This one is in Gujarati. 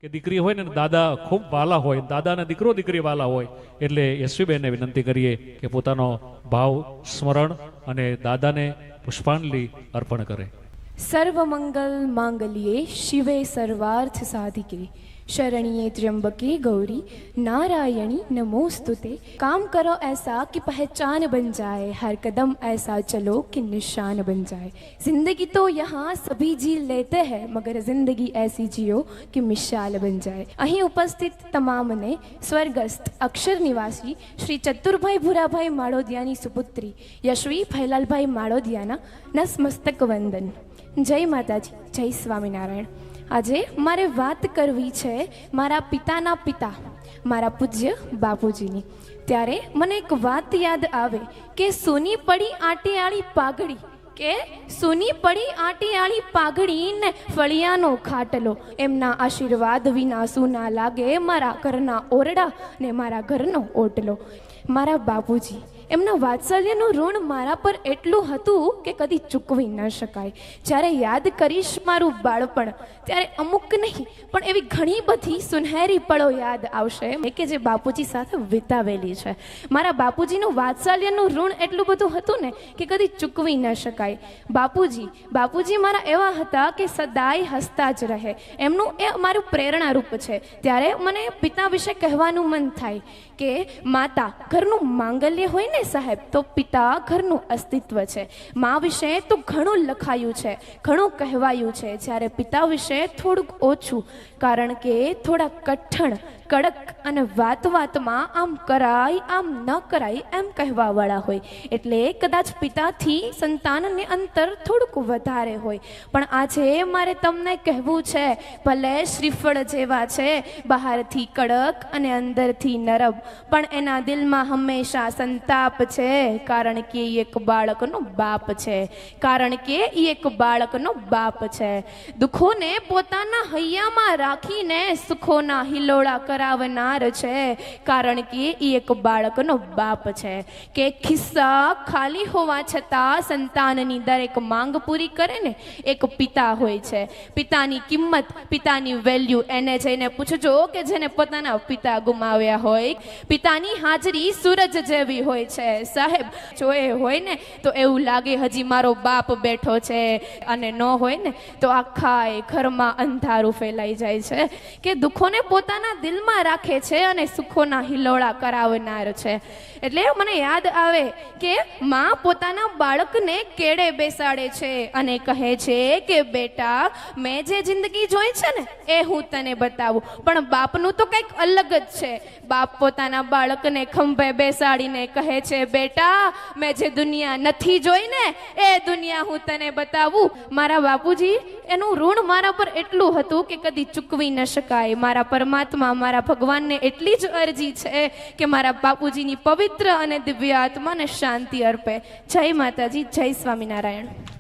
કે દીકરી હોય ને દાદા ખૂબ વાલા હોય, દાદાને દીકરો દીકરી વાલા હોય, એટલે યશવીબેનને વિનંતી કરીએ કે પોતાનો ભાવ સ્મરણ અને દાદાને પુષ્પાંજલિ અર્પણ કરે. सर्वमंगल मांगल्ये शिवे सर्वार्थ साधिके शरणिये त्र्यंबके गौरी नारायणी नमोस्तुते. काम करो ऐसा कि पहचान बन जाए, हर कदम ऐसा चलो कि निशान बन जाए. जिंदगी तो यहाँ सभी जी लेते हैं, मगर जिंदगी ऐसी जियो कि मिसाल बन जाए. અહીં ઉપસ્થિત તમામને સ્વર્ગસ્થ અક્ષર નિવાસી શ્રી ચતુરભાઈ ભુરાભાઈ માળોદિયાની સુપુત્રી યશવી ભૈલાલભાઈ માળોદિયાના નસમસ્તક વંદન. જય માતાજી, જય સ્વામિનારાયણ. આજે મારે વાત કરવી છે મારા પિતાના પિતા, મારા પૂજ્ય બાપુજીની. ત્યારે મને એક વાત યાદ આવે કે સોની પડી આટીયાળી પાઘડી, કે સોની પડી આટીયાળી પાઘડી ને ફળિયાનો ખાટલો. એમના આશીર્વાદ વિના સૂના લાગે મારા ઘરના ઓરડા ને મારા ઘરનો ઓટલો. મારા બાપુજી, એમના વાત્સલ્યનું ઋણ મારા પર એટલું હતું કે કદી ચૂકવી ન શકાય. જ્યારે યાદ કરીશ મારું બાળપણ, ત્યારે અમુક નહીં પણ એવી ઘણી બધી સુનહેરી પળો યાદ આવશે કે જે બાપુજી સાથે વિતાવેલી છે. મારા બાપુજીનું વાત્સલ્યનું ઋણ એટલું બધું હતું ને કે કદી ચૂકવી ન શકાય. બાપુજી મારા એવા હતા કે સદાય હસતા જ રહે. એમનું એ મારું પ્રેરણારૂપ છે. ત્યારે મને પિતા વિશે કહેવાનું મન થાય કે માતા ઘરનું માંગલ્ય હોય ને સાહેબ, તો પિતા ઘરનું અસ્તિત્વ છે. મા વિશે તો ઘણું લખાયું છે, ઘણું કહેવાયું છે, જ્યારે પિતા વિશે થોડુંક ઓછું, કારણ કે થોડા કઠણ, કડક અને વાત વાતમાં આમ કરાય આમ ન કરાય એમ કહેવાવાળા હોય. એટલે કદાચ પિતાથી સંતાનને અંતર થોડુંક વધારે હોય. પણ આજે મારે તમને કહેવું છે, ભલે શ્રીફળ જેવા છે, બહારથી કડક અને અંદરથી નરમ, પણ એના દિલમાં હંમેશા સંતાપ છે, કારણ કે એ એક બાળકનો બાપ છે. દુઃખોને પોતાના હૈયામાં રાખીને સુખોના હિલોળા કરાવનાર છે, કારણ કે એ એક બાળકનો બાપ છે. કે ખિસ્સા ખાલી હોવા છતાં સંતાનની દરેક માંગ પૂરી કરે ને, એક પિતા હોય છે. પિતાની કિંમત, પિતાની વેલ્યુ એને જઈને પૂછજો કે જેને પોતાના પિતા ગુમાવ્યા હોય. પિતાની હાજરી સૂરજ જેવી હોય છે સાહેબ. જો એ હોય ને તો એવું લાગે હજી મારો બાપ બેઠો છે, અને ન હોય ને તો આખા ઘરમાં અંધારું ફેલાઈ જાય છે. કે દુઃખોને પોતાના દિલમાં રાખે છે અને સુખોના હિલોળા કરાવનાર છે. એટલે મને યાદ આવે કે માં પોતાના બાળકને કેળે બેસાડે છે અને કહે છે કે બેટા, મેં જે જિંદગી જોઈ છે ને એ હું તને બતાવું. પણ બાપનું તો કંઈક અલગ જ છે. બાપ પોતાના બાળકને ખંભે બેસાડીને કહે છે, બેટા, મેં જે દુનિયા નથી જોઈ ને એ દુનિયા હું તને બતાવું. મારા બાપુજી, એનું ઋણ મારા પર એટલું હતું કે કદી ચૂકવી ન શકાય. મારા પરમાત્મા, મારા ભગવાનને એટલી જ અરજી છે કે મારા બાપુજીની પવિત્ર અને દિવ્ય આત્માને શાંતિ અર્પે. જય માતાજી, જય સ્વામિનારાયણ.